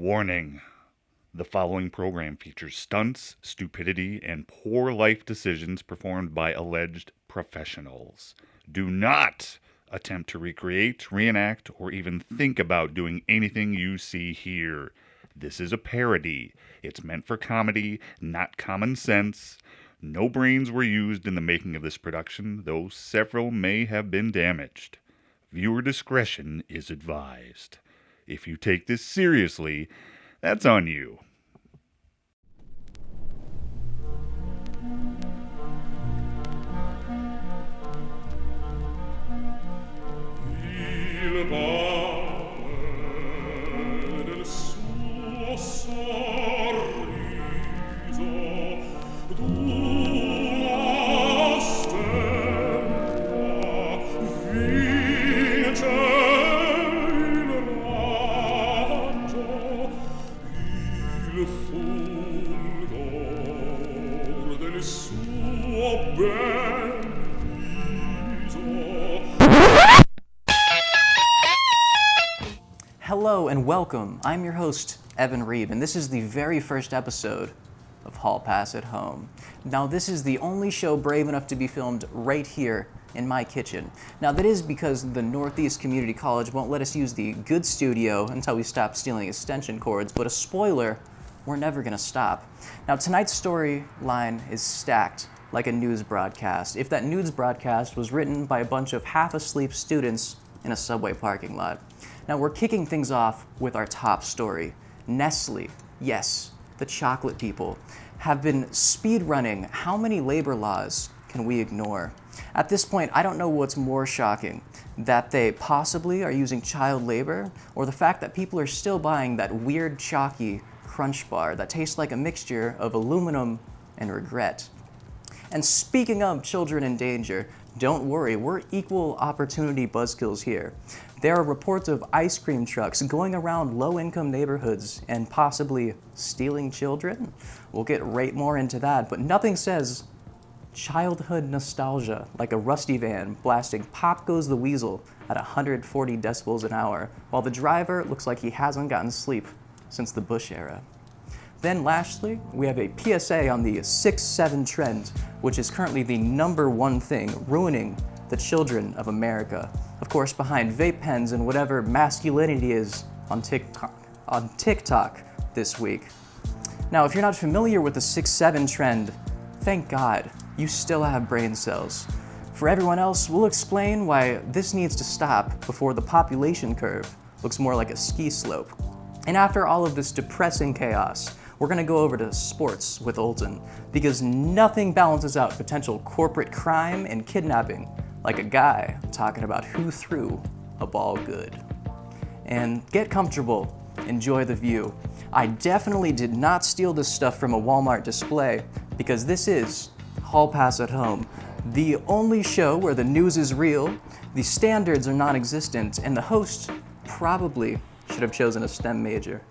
Warning. The following program features stunts, stupidity, and poor life decisions performed by alleged professionals. Do not attempt to recreate, reenact, or even think about doing anything you see here. This is a parody. It's meant for comedy, not common sense. No brains were used in the making of this production, though several may have been damaged. Viewer discretion is advised. If you take this seriously, that's on you. Il vale del suo sorriso d'una stella vince il raggio, il fulgor del suo bel viso. Hello and welcome. I'm your host, Evan Reeb, and this is the very first episode of Hall Pass at Home. Now, this is the only show brave enough to be filmed right here in my kitchen. Now, that is because the Northeast Community College won't let us use the good studio until we stop stealing extension cords, but a spoiler, we're never gonna stop. Now, tonight's storyline is stacked like a news broadcast, if that news broadcast was written by a bunch of half-asleep students in a subway parking lot. Now, we're kicking things off with our top story. Nestle, yes, the chocolate people, have been speedrunning how many labor laws can we ignore? At this point, I don't know what's more shocking, that they possibly are using child labor, or the fact that people are still buying that weird chalky crunch bar that tastes like a mixture of aluminum and regret. And speaking of children in danger, don't worry, we're equal opportunity buzzkills here. There are reports of ice cream trucks going around low-income neighborhoods and possibly stealing children. We'll get right more into that, but nothing says childhood nostalgia like a rusty van blasting Pop Goes the Weasel at 140 decibels an hour, while the driver looks like he hasn't gotten sleep since the Bush era. Then lastly, we have a PSA on the 6'7" trend, which is currently the #1 thing ruining the children of America. Of course, behind vape pens and whatever masculinity is on TikTok this week. Now, if you're not familiar with the 6'7" trend, thank God, you still have brain cells. For everyone else, we'll explain why this needs to stop before the population curve looks more like a ski slope. And after all of this depressing chaos, we're gonna go over to sports with Olton, because nothing balances out potential corporate crime and kidnapping like a guy talking about who threw a ball good. And get comfortable, enjoy the view. I definitely did not steal this stuff from a Walmart display, because this is Hall Pass at Home, the only show where the news is real, the standards are non-existent, and the host probably should have chosen a STEM major.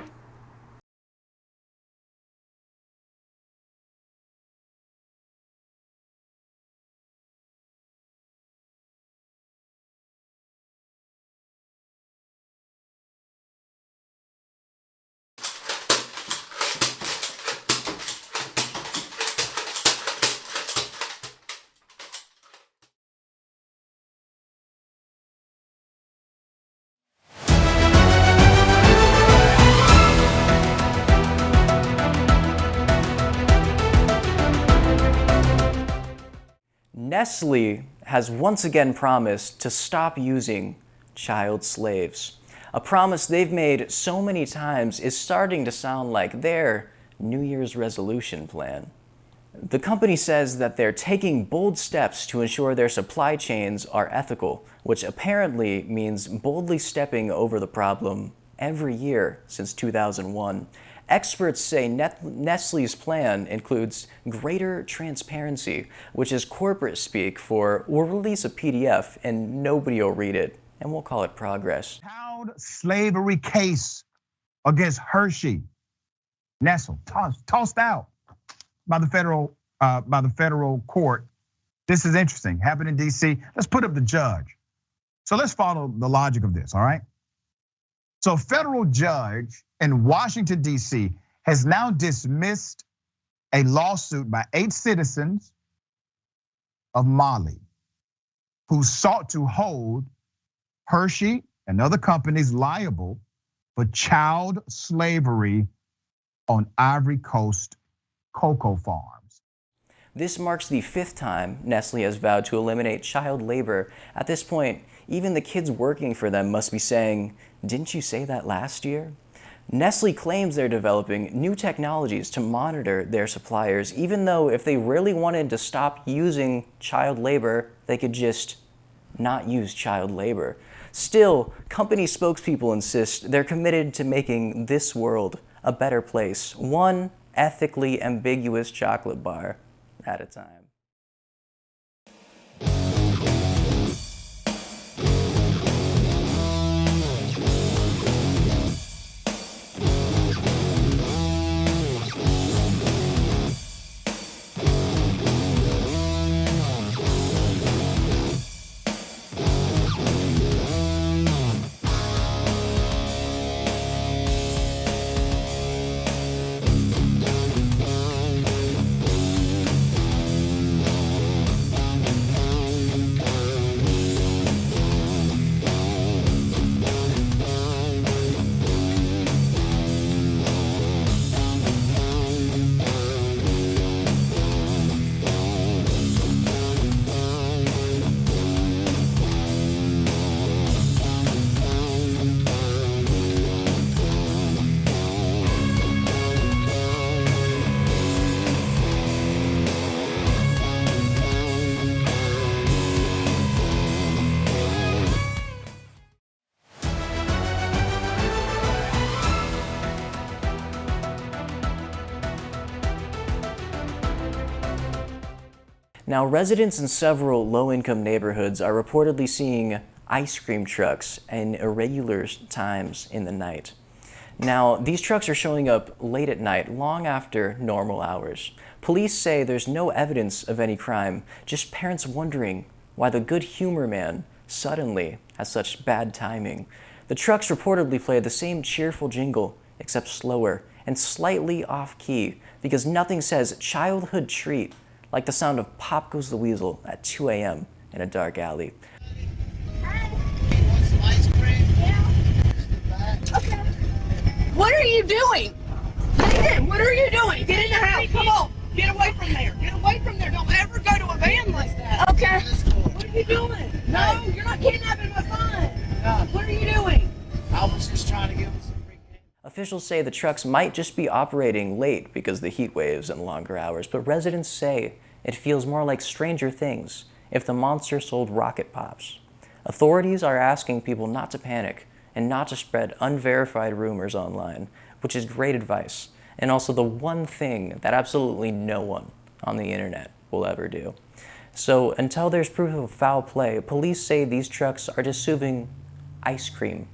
Nestle has once again promised to stop using child slaves. A promise they've made so many times is starting to sound like their New Year's resolution plan. The company says that they're taking bold steps to ensure their supply chains are ethical, which apparently means boldly stepping over the problem every year since 2001. Experts say Nestle's plan includes greater transparency, which is corporate speak for we'll release a PDF and nobody will read it, and we'll call it progress. Child slavery case against Hershey, Nestle, tossed out by the federal court. This is interesting. Happened in D.C. Let's put up the judge. So let's follow the logic of this. All right. So a federal judge in Washington, D.C. has now dismissed a lawsuit by 8 citizens of Mali who sought to hold Hershey and other companies liable for child slavery on Ivory Coast cocoa farms. This marks the 5th time Nestle has vowed to eliminate child labor. At this point, even the kids working for them must be saying, "Didn't you say that last year?" Nestle claims they're developing new technologies to monitor their suppliers, even though if they really wanted to stop using child labor, they could just not use child labor. Still, company spokespeople insist they're committed to making this world a better place, one ethically ambiguous chocolate bar at a time. Now, residents in several low-income neighborhoods are reportedly seeing ice cream trucks in irregular times in the night. Now, these trucks are showing up late at night, long after normal hours. Police say there's no evidence of any crime, just parents wondering why the good humor man suddenly has such bad timing. The trucks reportedly play the same cheerful jingle, except slower and slightly off-key, because nothing says childhood treat like the sound of Pop Goes the Weasel at 2 a.m. in a dark alley. Okay. What are you doing? Nathan, what are you doing? Get in the house. Come on. Get away from there. Get away from there. Don't ever go to a van like that. Okay. What are you doing? No, you're not kidnapping my son. No. What are you doing? I was just trying to give him some free candy. Officials say the trucks might just be operating late because of the heat waves and longer hours, but residents say it feels more like Stranger Things if the monster sold rocket pops. Authorities are asking people not to panic and not to spread unverified rumors online, which is great advice, and also the one thing that absolutely no one on the internet will ever do. So until there's proof of foul play, police say these trucks are just serving ice cream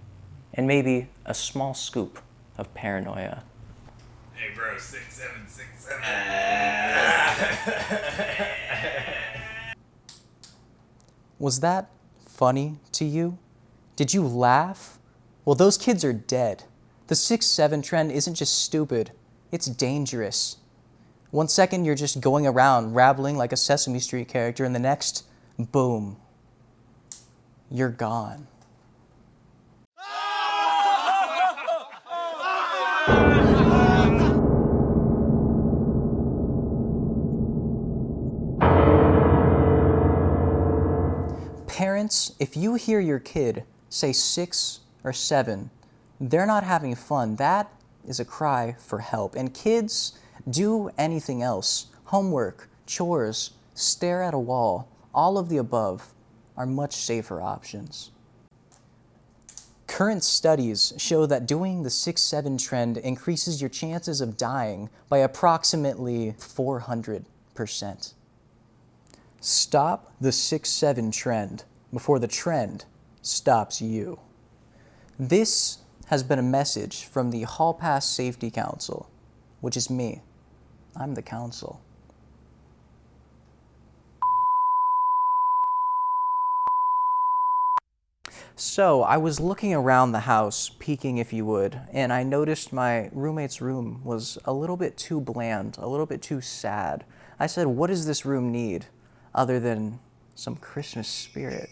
and maybe a small scoop of paranoia. Hey bro, 6767. Was that funny to you? Did you laugh? Well, those kids are dead. The 6'7" trend isn't just stupid, it's dangerous. 1 second you're just going around rattling like a Sesame Street character, and the next, boom, you're gone. Parents, if you hear your kid say 6 or 7, they're not having fun. That is a cry for help. And kids, do anything else. Homework, chores, stare at a wall. All of the above are much safer options. Current studies show that doing the 6'7" trend increases your chances of dying by approximately 400%. Stop the 6'7" trend before the trend stops you. This has been a message from the Hall Pass Safety Council, which is me. I'm the council. So I was looking around the house, peeking if you would, and I noticed my roommate's room was a little bit too bland, a little bit too sad. I said, what does this room need other than some Christmas spirit?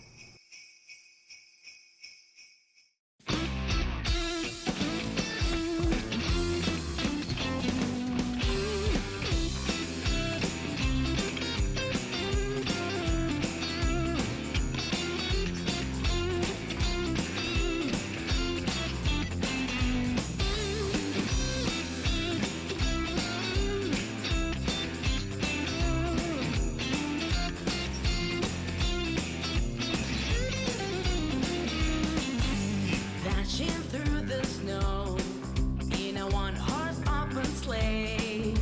Dashing through the snow in a one-horse open sleigh.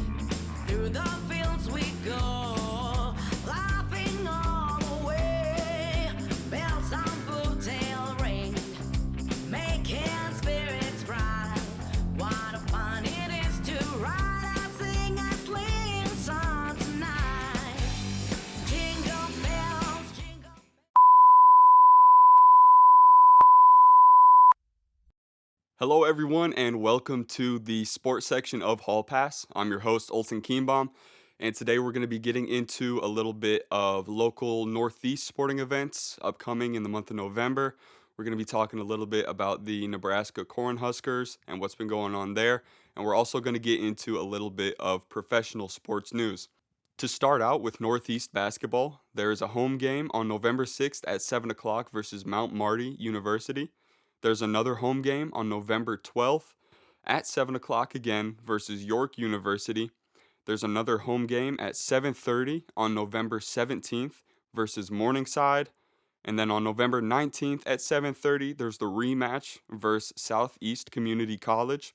Through the fields we go, laughing all the way. Bells on bobtail ring, making spirits bright. What a fun it is to ride and sing a sleighing song tonight. Jingle bells, jingle. Hello, everyone, and welcome to the sports section of Hall Pass. I'm your host, Olsen Kienbaum, and today we're going to be getting into a little bit of local Northeast sporting events upcoming in the month of November. We're going to be talking a little bit about the Nebraska Cornhuskers and what's been going on there, and we're also going to get into a little bit of professional sports news. To start out with Northeast basketball, there is a home game on November 6th at 7 o'clock versus Mount Marty University. There's another home game on November 12th at 7 o'clock again versus York University. There's another home game at 7:30 on November 17th versus Morningside. And then on November 19th at 7:30, there's the rematch versus Southeast Community College.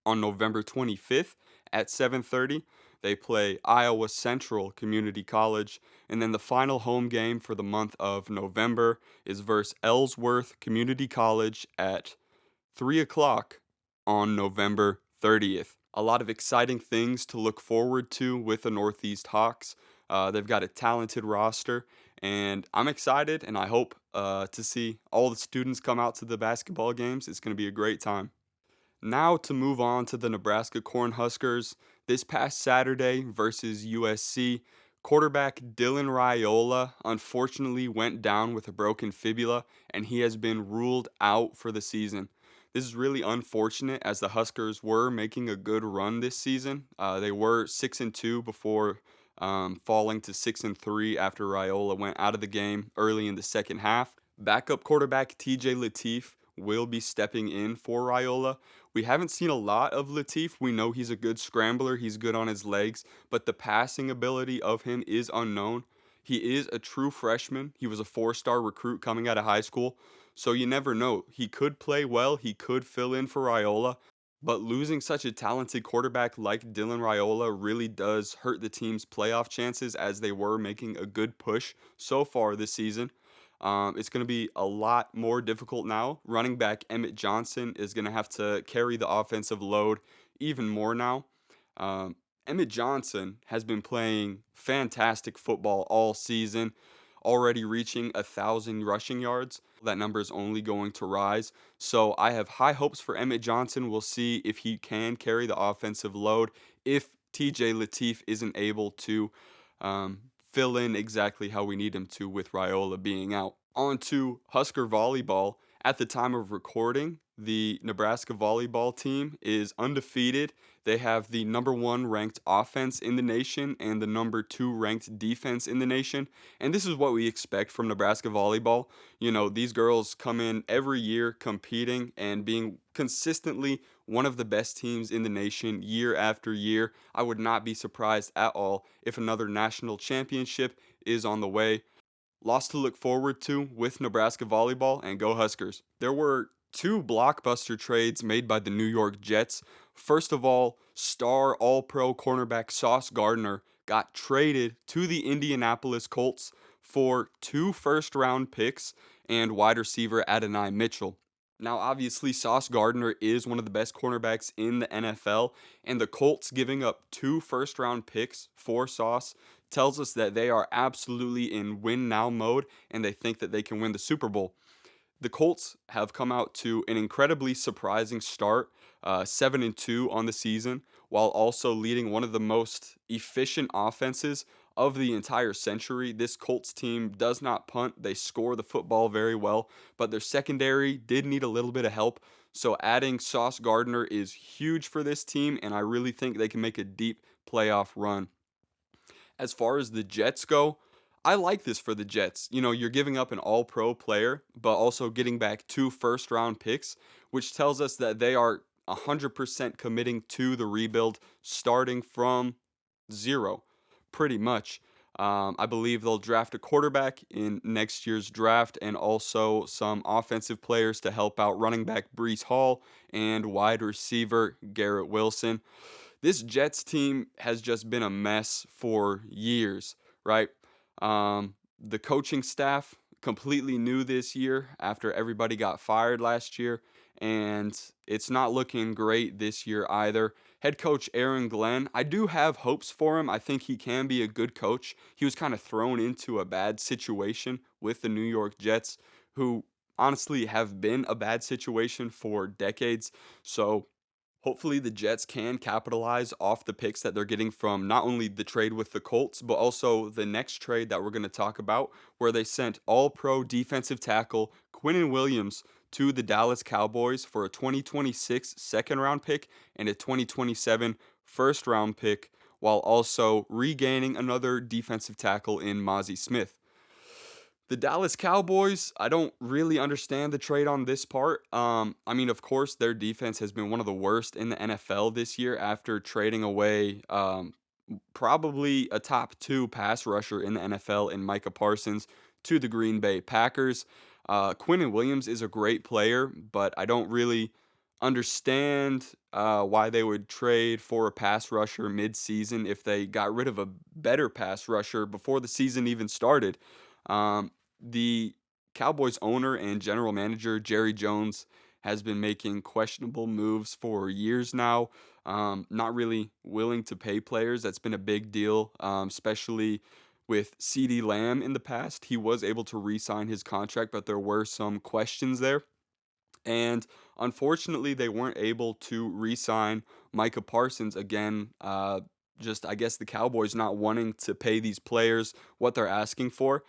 On November 25th at 7:30, they play Iowa Central Community College, and then the final home game for the month of November is versus Ellsworth Community College at 3 o'clock on November 30th. A lot of exciting things to look forward to with the Northeast Hawks. They've got a talented roster, and I'm excited, and I hope to see all the students come out to the basketball games. It's going to be a great time. Now to move on to the Nebraska Cornhuskers. This past Saturday versus USC, quarterback Dylan Raiola unfortunately went down with a broken fibula, and he has been ruled out for the season. This is really unfortunate as the Huskers were making a good run this season. They were 6-2 before falling to 6-3 after Raiola went out of the game early in the second half. Backup quarterback TJ Latif will be stepping in for Raiola. We haven't seen a lot of Latif. We know he's a good scrambler, he's good on his legs, but the passing ability of him is unknown. He is a true freshman. He was a 4-star recruit coming out of high school, so you never know. He could play well, he could fill in for Raiola, but losing such a talented quarterback like Dylan Raiola really does hurt the team's playoff chances as they were making a good push so far this season. It's going to be a lot more difficult now. Running back Emmett Johnson is going to have to carry the offensive load even more now. Emmett Johnson has been playing fantastic football all season, already reaching 1,000 rushing yards. That number is only going to rise. So I have high hopes for Emmett Johnson. We'll see if he can carry the offensive load if TJ Latif isn't able to fill in exactly how we need him to with Raiola being out. On to Husker volleyball. At the time of recording, the Nebraska volleyball team is undefeated. They have the number 1 ranked offense in the nation and the number 2 ranked defense in the nation. And this is what we expect from Nebraska volleyball. You know, these girls come in every year competing and being consistently one of the best teams in the nation year after year. I would not be surprised at all if another national championship is on the way. Lots to look forward to with Nebraska volleyball, and go Huskers. There were 2 blockbuster trades made by the New York Jets. First of all, star All-Pro cornerback Sauce Gardner got traded to the Indianapolis Colts for 2 first-round picks and wide receiver Adonai Mitchell. Now, obviously, Sauce Gardner is one of the best cornerbacks in the NFL, and the Colts giving up 2 first-round picks for Sauce tells us that they are absolutely in win-now mode, and they think that they can win the Super Bowl. the Colts have come out to an incredibly surprising start, 7-2 on the season, while also leading one of the most efficient offenses of the entire century. This Colts team does not punt. They score the football very well, but their secondary did need a little bit of help. So adding Sauce Gardner is huge for this team, and I really think they can make a deep playoff run. As far as the Jets go, I like this for the Jets. You know, you're giving up an all-pro player, but also getting back 2 first-round picks, which tells us that they are 100% committing to the rebuild, starting from zero, pretty much. I believe they'll draft a quarterback in next year's draft and also some offensive players to help out running back Breece Hall and wide receiver Garrett Wilson. This Jets team has just been a mess for years, right? The coaching staff completely new this year after everybody got fired last year, and it's not looking great this year either. Head coach Aaron Glenn, I do have hopes for him. I think he can be a good coach. He was kind of thrown into a bad situation with the New York Jets, who honestly have been a bad situation for decades. So hopefully the Jets can capitalize off the picks that they're getting from not only the trade with the Colts, but also the next trade that we're going to talk about, where they sent all-pro defensive tackle Quinnen Williams to the Dallas Cowboys for a 2026 second-round pick and a 2027 first-round pick, while also regaining another defensive tackle in Mozzie Smith. The Dallas Cowboys, I don't really understand the trade on this part. I mean, of course, their defense has been one of the worst in the NFL this year after trading away probably a top 2 pass rusher in the NFL in Micah Parsons to the Green Bay Packers. Quinnen Williams is a great player, but I don't really understand why they would trade for a pass rusher mid-season if they got rid of a better pass rusher before the season even started. The Cowboys owner and general manager, Jerry Jones, has been making questionable moves for years now, not really willing to pay players. That's been a big deal, especially with CeeDee Lamb in the past. He was able to re-sign his contract, but there were some questions there. And unfortunately, they weren't able to re-sign Micah Parsons again. Just, I guess, the Cowboys not wanting to pay these players what they're asking for.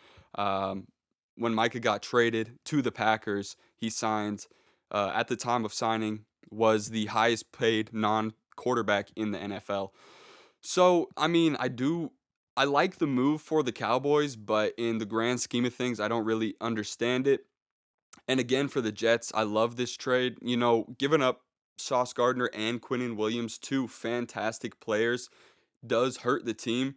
When Micah got traded to the Packers, he signed, at the time of signing, was the highest paid non-quarterback in the NFL. So, I mean, I like the move for the Cowboys, but in the grand scheme of things, I don't really understand it. And again, for the Jets, I love this trade. You know, giving up Sauce Gardner and Quinnen Williams, 2 fantastic players, does hurt the team.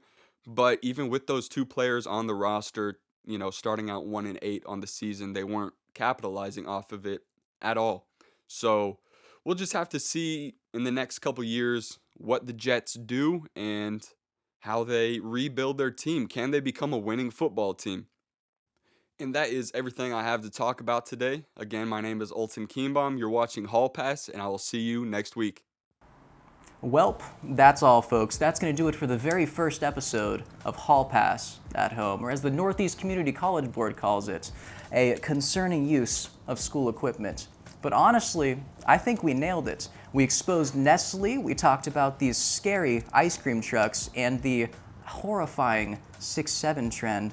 But even with those 2 players on the roster, you know, starting out 1-8 on the season, they weren't capitalizing off of it at all. So we'll just have to see in the next couple years what the Jets do and how they rebuild their team. Can they become a winning football team? And that is everything I have to talk about today. Again, my name is Olson Kienbaum. You're watching Hall Pass, and I will see you next week. Welp, that's all, folks. That's going to do it for the very first episode of Hall Pass at Home, or as the Northeast Community College Board calls it, a concerning use of school equipment. But honestly, I think we nailed it. We exposed Nestle, we talked about these scary ice cream trucks, and the horrifying 6'7" trend,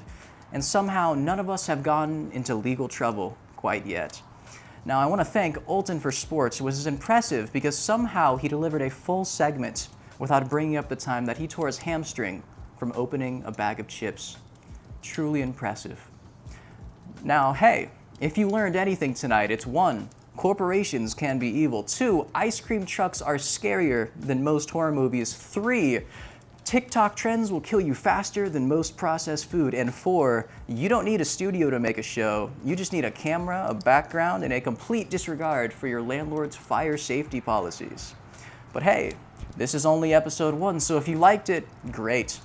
and somehow none of us have gotten into legal trouble quite yet. Now, I want to thank Olton for Sports. It was impressive because somehow he delivered a full segment without bringing up the time that he tore his hamstring from opening a bag of chips. Truly impressive. Now, hey, if you learned anything tonight, it's 1, corporations can be evil. 2, ice cream trucks are scarier than most horror movies. 3, TikTok trends will kill you faster than most processed food. And 4, you don't need a studio to make a show. You just need a camera, a background, and a complete disregard for your landlord's fire safety policies. But hey, this is only episode 1, so if you liked it, great.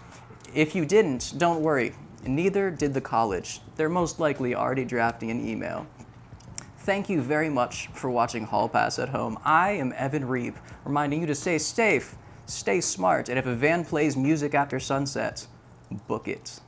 If you didn't, don't worry. Neither did the college. They're most likely already drafting an email. Thank you very much for watching Hall Pass at Home. I am Evan Reeb, reminding you to stay safe, stay smart, and if a van plays music after sunset, book it.